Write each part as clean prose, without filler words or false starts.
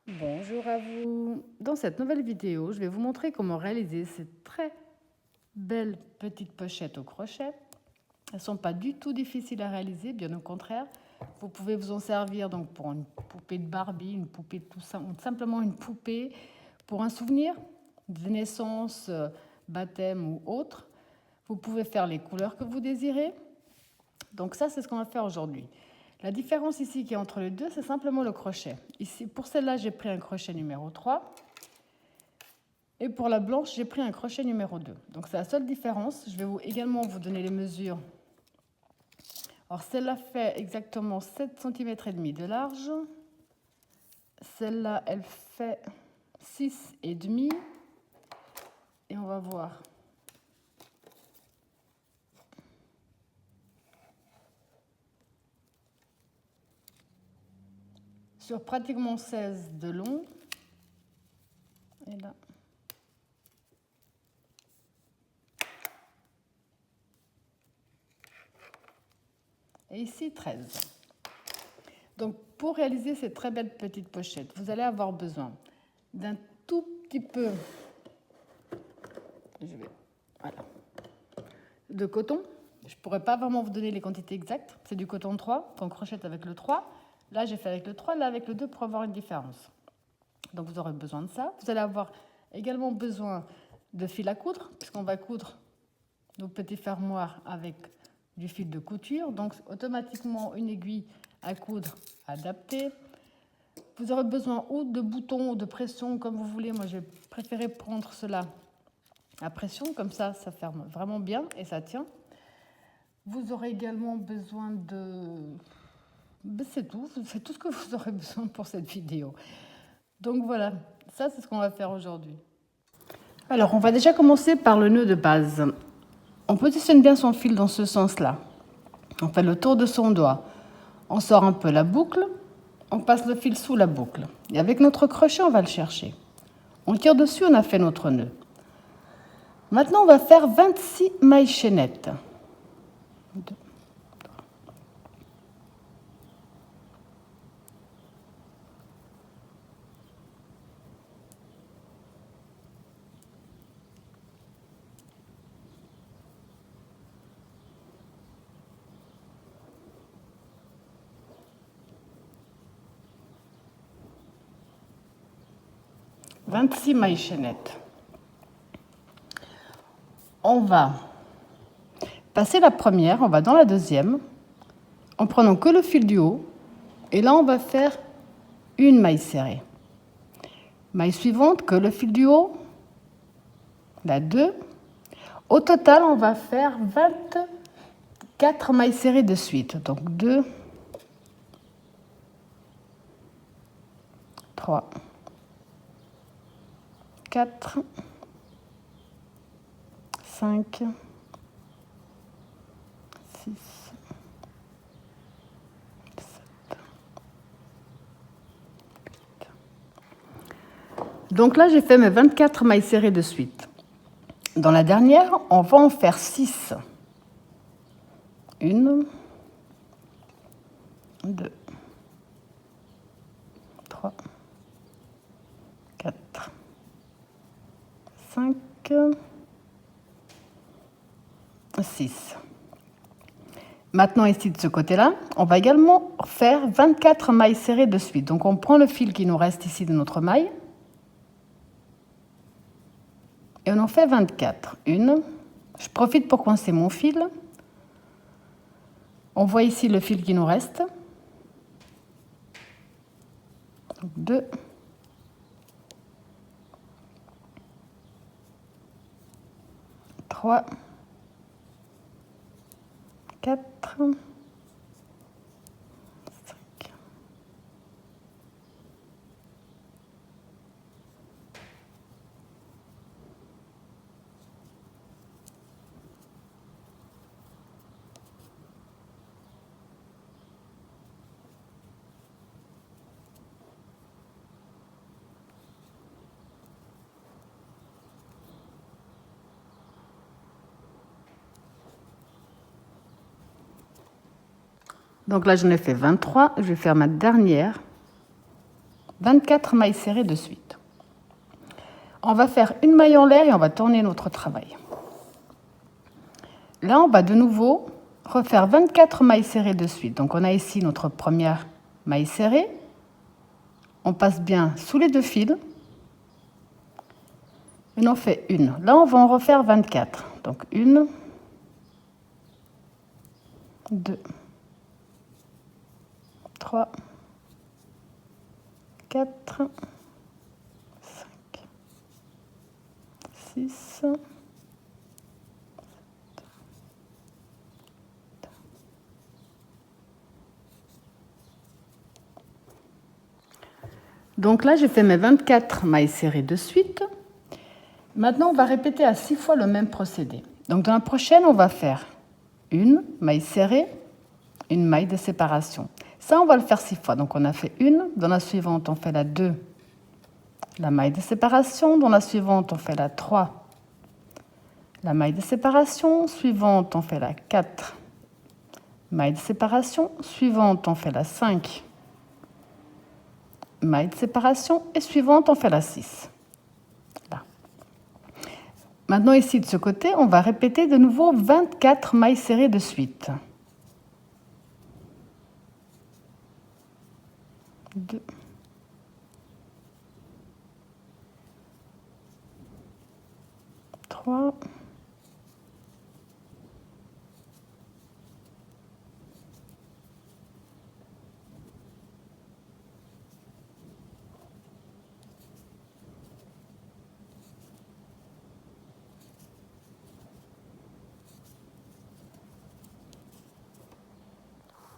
Bonjour à vous. Dans cette nouvelle vidéo, je vais vous montrer comment réaliser ces très belles petites pochettes au crochet. Elles ne sont pas du tout difficiles à réaliser, bien au contraire. Vous pouvez vous en servir donc pour une poupée de Barbie, une poupée tout simplement une poupée pour un souvenir de naissance, baptême ou autre. Vous pouvez faire les couleurs que vous désirez. Donc ça, c'est ce qu'on va faire aujourd'hui. La différence ici qui est entre les deux, c'est simplement le crochet. Ici, pour celle-là, j'ai pris un crochet numéro 3. Et pour la blanche, j'ai pris un crochet numéro 2. Donc c'est la seule différence. Je vais également vous donner les mesures. Alors celle-là fait exactement 7 cm et demi de large. Celle-là, elle fait 6 et demi. Et on va voir. Sur pratiquement 16 de long. Et là. Et ici, 13. Donc, pour réaliser ces très belles petites pochettes, vous allez avoir besoin d'un tout petit peu de coton. Je ne pourrais pas vraiment vous donner les quantités exactes. C'est du coton 3 qu'on crochette avec le 3. Là, j'ai fait avec le 3, là avec le 2 pour avoir une différence. Donc, vous aurez besoin de ça. Vous allez avoir également besoin de fil à coudre, puisqu'on va coudre nos petits fermoirs avec du fil de couture. Donc, automatiquement, une aiguille à coudre adaptée. Vous aurez besoin ou de boutons ou de pression, comme vous voulez. Moi, j'ai préféré prendre cela à pression, comme ça ferme vraiment bien et ça tient. Vous aurez également besoin de... c'est tout ce que vous aurez besoin pour cette vidéo. Donc voilà, ça c'est ce qu'on va faire aujourd'hui. Alors, on va déjà commencer par le nœud de base. On positionne bien son fil dans ce sens-là. On fait le tour de son doigt. On sort un peu la boucle. On passe le fil sous la boucle. Et avec notre crochet, on va le chercher. On tire dessus, on a fait notre nœud. Maintenant, on va faire 26 mailles chaînettes. 2, 3. « 26 mailles chaînettes. On va passer la première, on va dans la deuxième, en prenant que le fil du haut. Et là, on va faire une maille serrée. Maille suivante, que le fil du haut, la 2. Au total, on va faire 24 mailles serrées de suite. Donc 2, 3, 4, 5, 6, 7. Donc là, j'ai fait mes 24 mailles serrées de suite. Dans la dernière, on va en faire 6. 1, 2, 3, 4, 5, 6. Maintenant, ici, de ce côté-là, on va également faire 24 mailles serrées de suite. Donc, on prend le fil qui nous reste ici de notre maille. Et on en fait 24. 1. Je profite pour coincer mon fil. On voit ici le fil qui nous reste. 2. 3. 4. 5. Donc là, j'en ai fait 23. Je vais faire ma dernière 24 mailles serrées de suite. On va faire une maille en l'air et on va tourner notre travail. Là, on va de nouveau refaire 24 mailles serrées de suite. Donc, on a ici notre première maille serrée. On passe bien sous les deux fils. Et on en fait une. Là, on va en refaire 24. Donc, 1, 2, 3, 4, 5, 6, donc là, j'ai fait mes 24 mailles serrées de suite. Maintenant, on va répéter à 6 fois le même procédé. Donc, dans la prochaine, on va faire une maille serrée, une maille de séparation. Ça, on va le faire 6 fois. Donc, on a fait une. Dans la suivante, on fait la 2, la maille de séparation. Dans la suivante, on fait la 3, la maille de séparation. Suivante, on fait la 4, maille de séparation. Suivante, on fait la 5, maille de séparation. Et suivante, on fait la 6. Là. Maintenant, ici, de ce côté, on va répéter de nouveau 24 mailles serrées de suite. 2, 3, 4.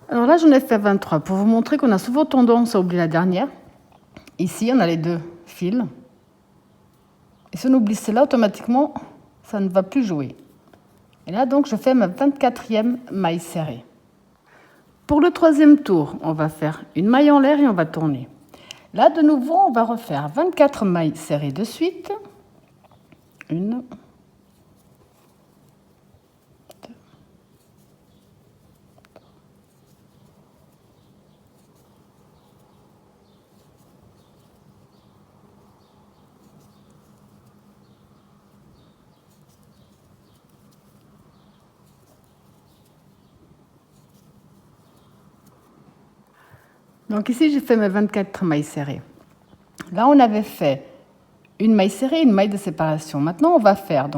Alors là, j'en ai fait 23 pour vous montrer qu'on a souvent tendance à oublier la dernière. Ici, on a les deux fils. Et si on oublie celle-là, automatiquement, ça ne va plus jouer. Et là, donc, je fais ma 24e maille serrée. Pour le troisième tour, on va faire une maille en l'air et on va tourner. Là, de nouveau, on va refaire 24 mailles serrées de suite. 1, 2, 3. Donc ici, j'ai fait mes 24 mailles serrées. Là, on avait fait une maille serrée, une maille de séparation. Maintenant, on va faire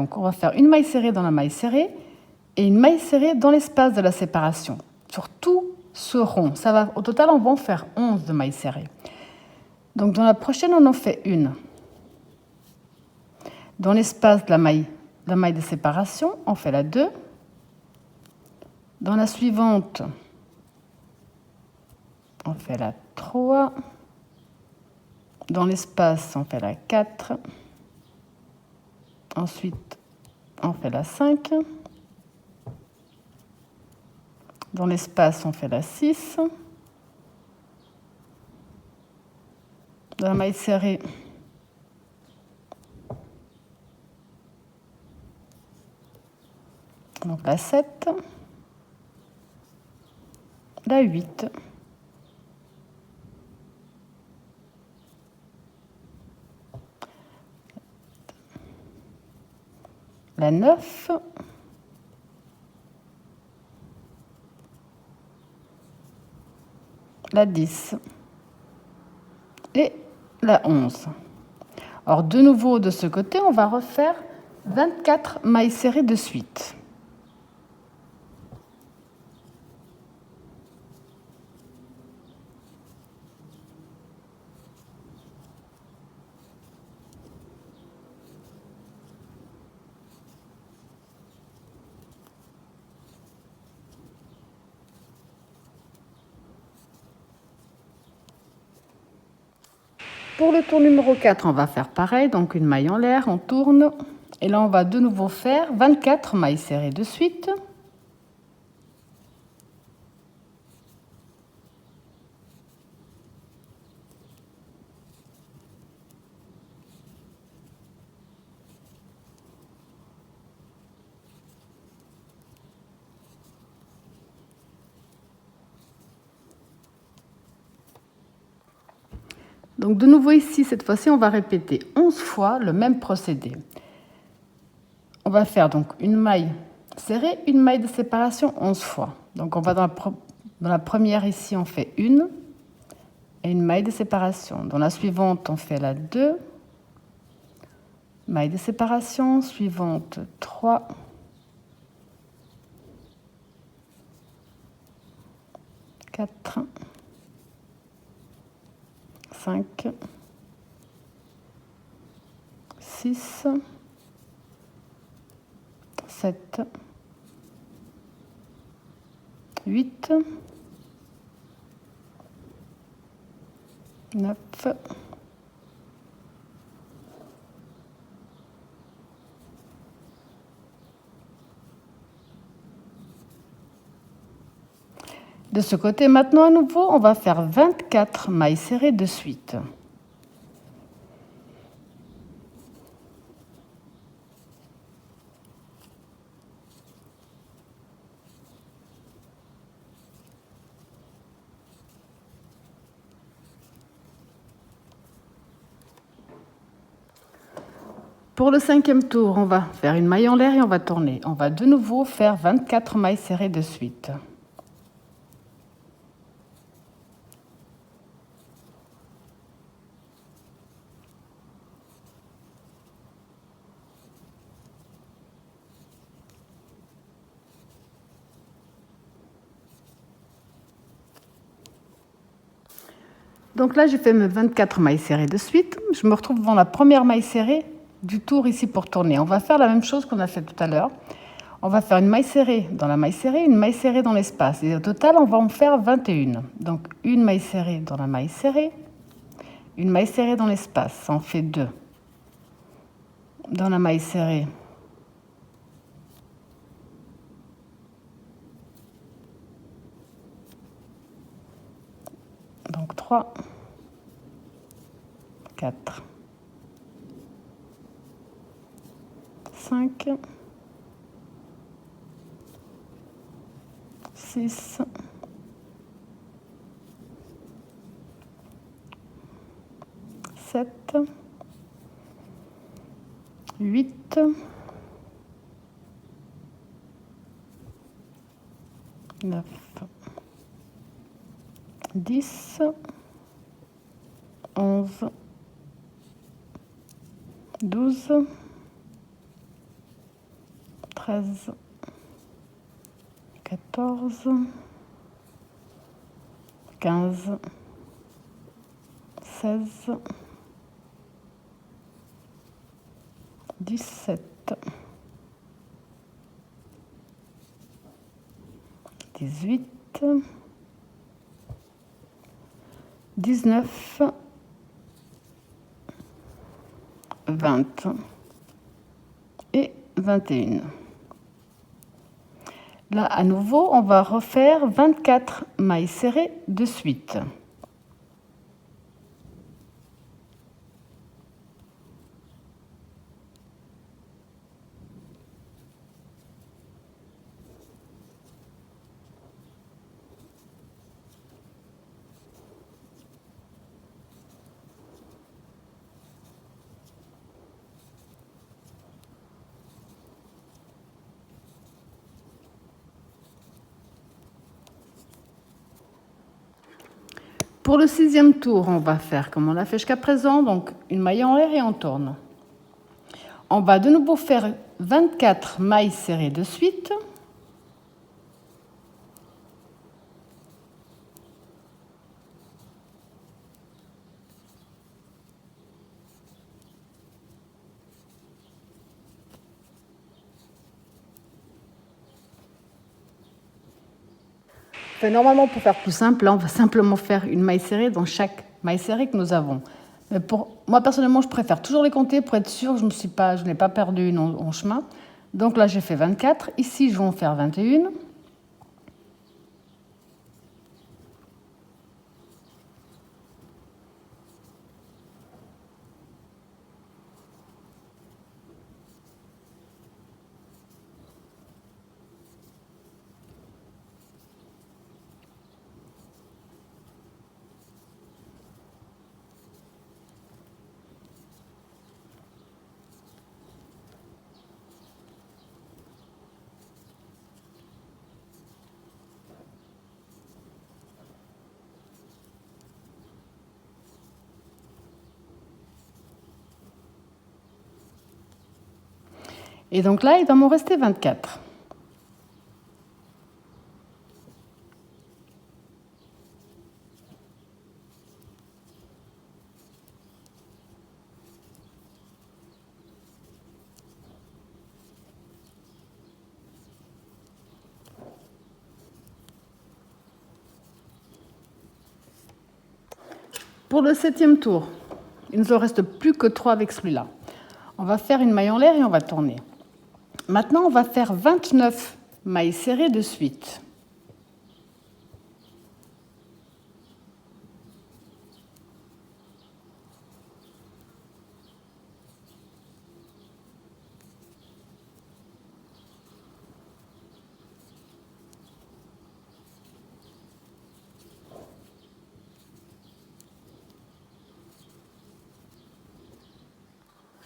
une maille serrée dans la maille serrée et une maille serrée dans l'espace de la séparation. Sur tout ce rond, au total, on va en faire 11 de mailles serrées. Donc, dans la prochaine, on en fait une. Dans l'espace de la maille de séparation, on fait la 2. Dans la suivante, on fait la 3. Dans l'espace, on fait la 4. Ensuite, on fait la 5. Dans l'espace, on fait la 6. Dans la maille serrée, donc la 7. La 8. La 9, la 10 et la 11. Alors, de nouveau, de ce côté, on va refaire 24 mailles serrées de suite. Pour le tour numéro 4, on va faire pareil, donc une maille en l'air, on tourne. Et là, on va de nouveau faire 24 mailles serrées de suite. Donc de nouveau ici, cette fois-ci, on va répéter 11 fois le même procédé. On va faire donc une maille serrée, une maille de séparation 11 fois. Donc on va dans la première ici, on fait une et une maille de séparation. Dans la suivante, on fait la 2, maille de séparation, suivante 3, 4, 5, 6, 7, 8, 9, 10. De ce côté, maintenant à nouveau, on va faire 24 mailles serrées de suite. Pour le 5e tour, on va faire une maille en l'air et on va tourner. On va de nouveau faire 24 mailles serrées de suite. Donc là, j'ai fait mes 24 mailles serrées de suite. Je me retrouve devant la première maille serrée du tour ici pour tourner. On va faire la même chose qu'on a fait tout à l'heure. On va faire une maille serrée dans la maille serrée, une maille serrée dans l'espace. Et au total, on va en faire 21. Donc une maille serrée dans la maille serrée, une maille serrée dans l'espace. Ça en fait 2. Dans la maille serrée, donc 3, 4, 5, 6, 7, 8, 9, 10, 11, 12, 13, 14, 15, 16, 17, 18, 19, 20 et 21. Là, à nouveau, on va refaire 24 mailles serrées de suite. Pour le 6e tour, on va faire comme on l'a fait jusqu'à présent, donc une maille en l'air et on tourne. On va de nouveau faire 24 mailles serrées de suite. Enfin, normalement, pour faire plus simple, là, on va simplement faire une maille serrée dans chaque maille serrée que nous avons. Mais moi, personnellement, je préfère toujours les compter pour être sûre que je n'ai pas perdu une en chemin. Donc là, j'ai fait 24. Ici, je vais en faire 21. Et donc là, il va m'en rester 24. Pour le 7e tour, il ne nous en reste plus que 3 avec celui-là. On va faire une maille en l'air et on va tourner. Maintenant, on va faire 29 mailles serrées de suite.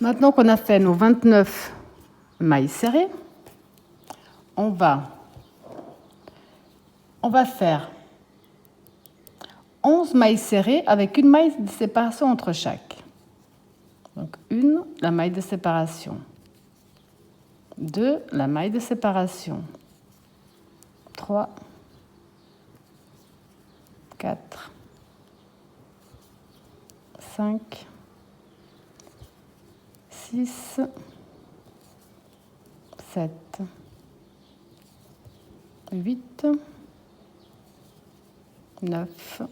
Maintenant qu'on a fait nos 29 mailles serrées, on va faire 11 mailles serrées avec une maille de séparation entre chaque. Donc 1, la maille de séparation. 2, la maille de séparation. 3, 4, 5, 6, 7, 8, 9,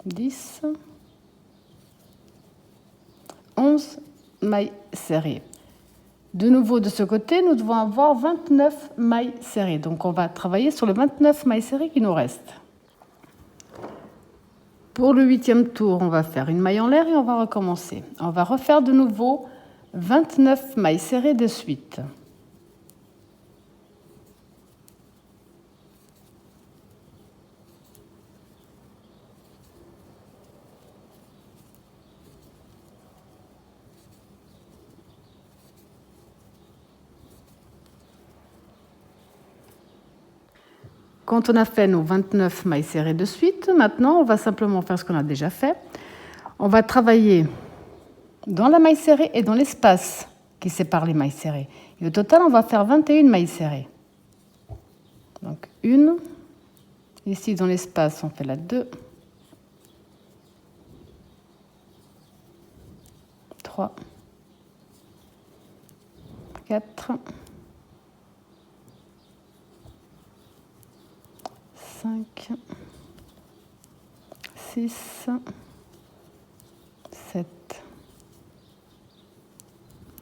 10, 11 mailles serrées. De nouveau, de ce côté, nous devons avoir 29 mailles serrées. Donc, on va travailler sur les 29 mailles serrées qui nous restent. Pour le 8e tour, on va faire une maille en l'air et on va recommencer. On va refaire de nouveau 29 mailles serrées de suite. Quand on a fait nos 29 mailles serrées de suite, maintenant, on va simplement faire ce qu'on a déjà fait. On va travailler dans la maille serrée et dans l'espace qui sépare les mailles serrées. Et au total, on va faire 21 mailles serrées. Donc, 1. Ici, dans l'espace, on fait la 2. 3. 4. 5, 6, 7,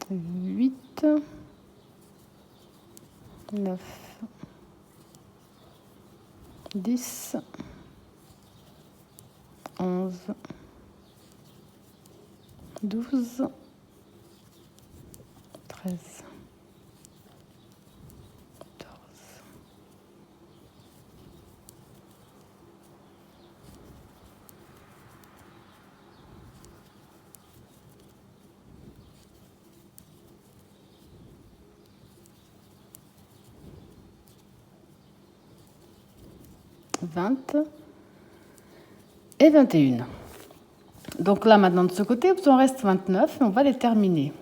8, 9, 10, 11, 12, 13, 14, 20 et 21. Donc là, maintenant, de ce côté, il en reste 29 et on va les terminer.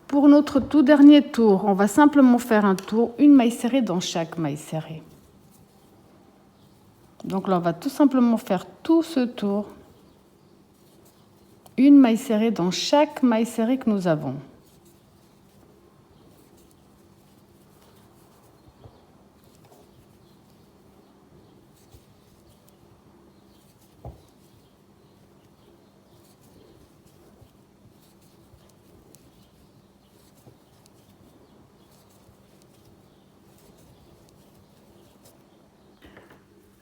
Pour notre tout dernier tour, on va simplement faire un tour, une maille serrée dans chaque maille serrée. Donc là, on va tout simplement faire tout ce tour, une maille serrée dans chaque maille serrée que nous avons.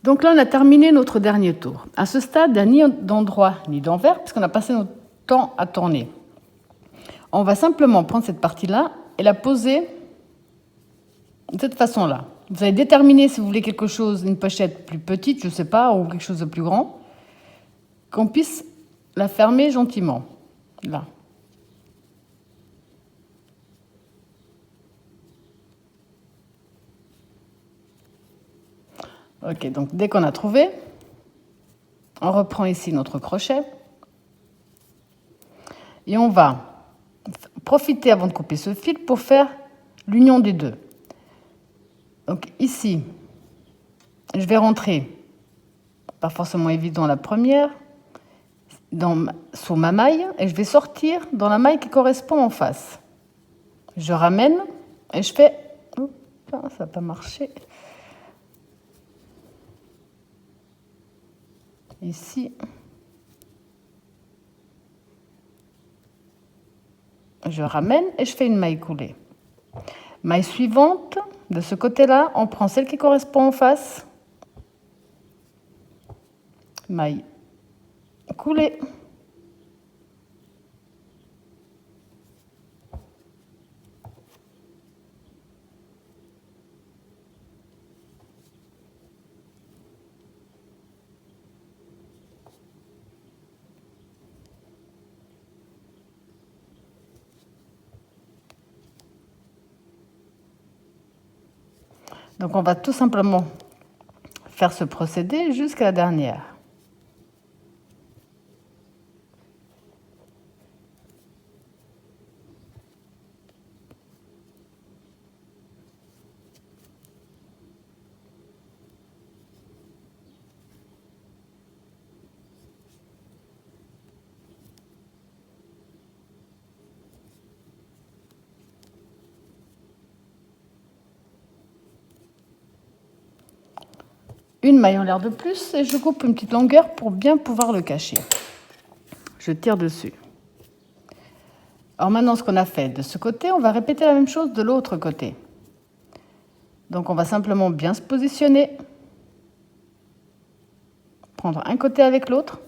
Donc là, on a terminé notre dernier tour. À ce stade, il n'y a ni d'endroit ni d'envers, puisqu'on a passé notre temps à tourner. On va simplement prendre cette partie-là et la poser de cette façon-là. Vous allez déterminer si vous voulez quelque chose, une pochette plus petite, je ne sais pas, ou quelque chose de plus grand. qu'on puisse la fermer gentiment, là. Ok, donc dès qu'on a trouvé, on reprend ici notre crochet et on va profiter avant de couper ce fil pour faire l'union des deux. Donc ici, je vais rentrer, pas forcément évident la première, sous ma maille et je vais sortir dans la maille qui correspond en face. Je ramène et je fais... Oups, ça n'a pas marché. Ici, je ramène et je fais une maille coulée. Maille suivante, de ce côté-là, on prend celle qui correspond en face. Maille coulée. Donc on va tout simplement faire ce procédé jusqu'à la dernière. Une maille en l'air de plus et je coupe une petite longueur pour bien pouvoir le cacher. Je tire dessus. Alors maintenant, ce qu'on a fait de ce côté, on va répéter la même chose de l'autre côté. Donc on va simplement bien se positionner, prendre un côté avec l'autre.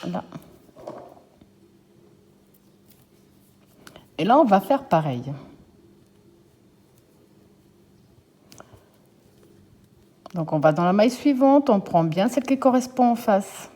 Là. Et là, on va faire pareil. Donc on va dans la maille suivante, on prend bien celle qui correspond en face.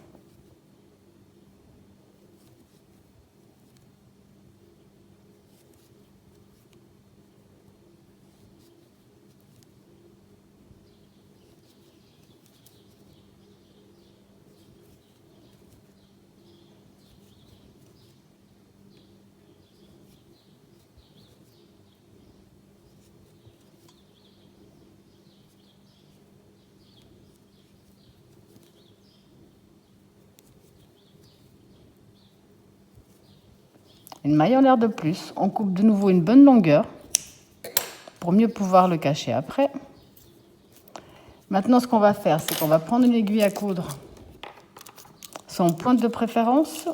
Une maille en l'air de plus, on coupe de nouveau une bonne longueur pour mieux pouvoir le cacher après. Maintenant, ce qu'on va faire, c'est qu'on va prendre une aiguille à coudre, son pointe de préférence.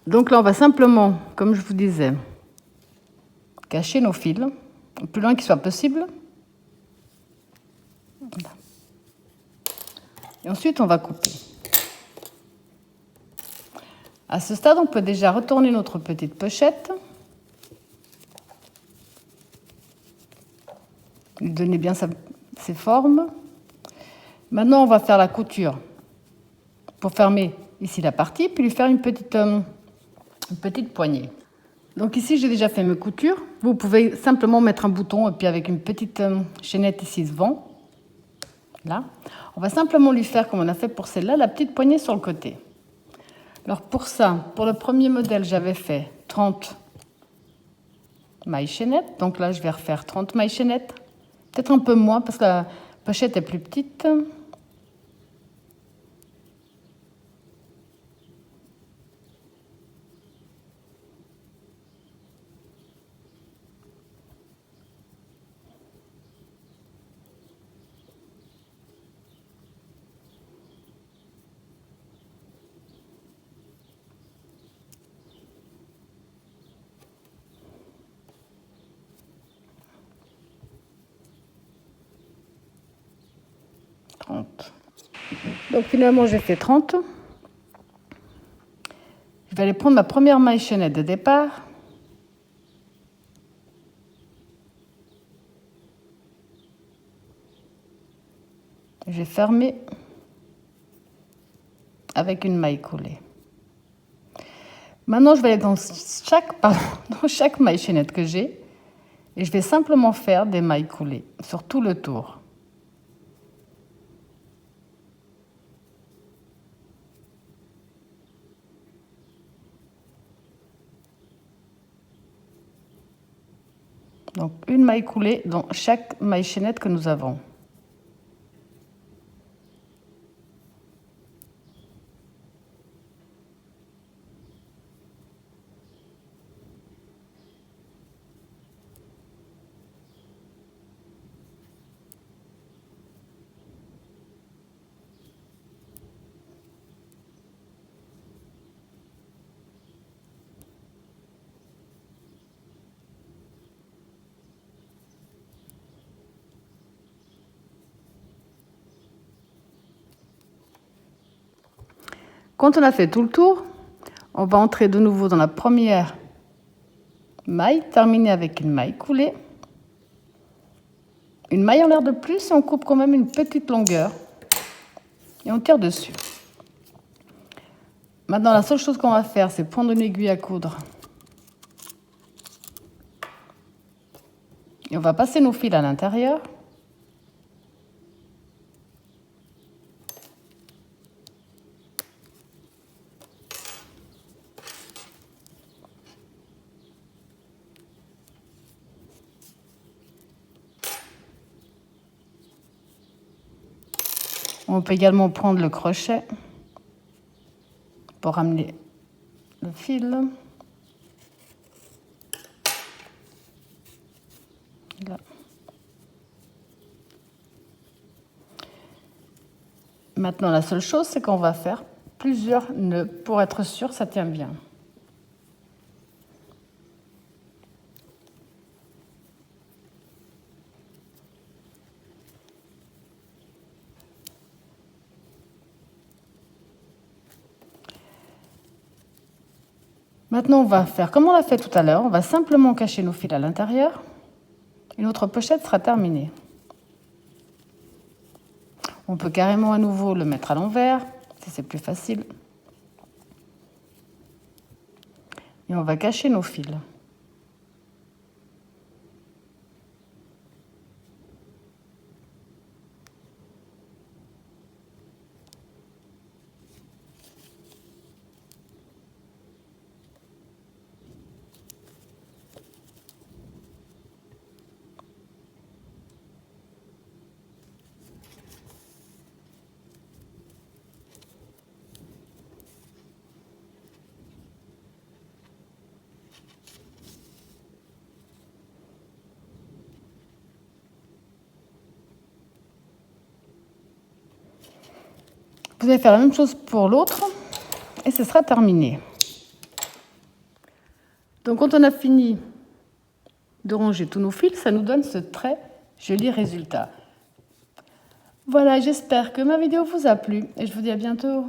Donc là, on va simplement, comme je vous disais, cacher nos fils le plus loin qu'il soit possible. Voilà. Et ensuite, on va couper. À ce stade, on peut déjà retourner notre petite pochette. Lui donner bien ses formes. Maintenant, on va faire la couture pour fermer ici la partie, puis lui faire une petite poignée. Donc ici, j'ai déjà fait mes coutures. Vous pouvez simplement mettre un bouton et puis avec une petite chaînette ici devant. Là. On va simplement lui faire, comme on a fait pour celle-là, la petite poignée sur le côté. Alors pour ça, pour le premier modèle, j'avais fait 30 mailles chaînettes. Donc là, je vais refaire 30 mailles chaînettes. Peut-être un peu moins parce que la pochette est plus petite. 30. Donc finalement j'ai fait 30. Je vais aller prendre ma première maille chaînette de départ. Je vais fermer avec une maille coulée. Maintenant je vais aller dans chaque maille chaînette que j'ai et je vais simplement faire des mailles coulées sur tout le tour. Donc une maille coulée dans chaque maille chaînette que nous avons. Quand on a fait tout le tour, on va entrer de nouveau dans la première maille, terminer avec une maille coulée. Une maille en l'air de plus et on coupe quand même une petite longueur. Et on tire dessus. Maintenant, la seule chose qu'on va faire, c'est prendre une aiguille à coudre. Et on va passer nos fils à l'intérieur. On peut également prendre le crochet pour ramener le fil. Là. Maintenant, la seule chose, c'est qu'on va faire plusieurs nœuds pour être sûr que ça tient bien. Maintenant, on va faire comme on l'a fait tout à l'heure. On va simplement cacher nos fils à l'intérieur et notre pochette sera terminée. On peut carrément à nouveau le mettre à l'envers, si c'est plus facile. Et on va cacher nos fils. Vous allez faire la même chose pour l'autre et ce sera terminé. Donc quand on a fini de ranger tous nos fils, ça nous donne ce très joli résultat. Voilà, j'espère que ma vidéo vous a plu et je vous dis à bientôt.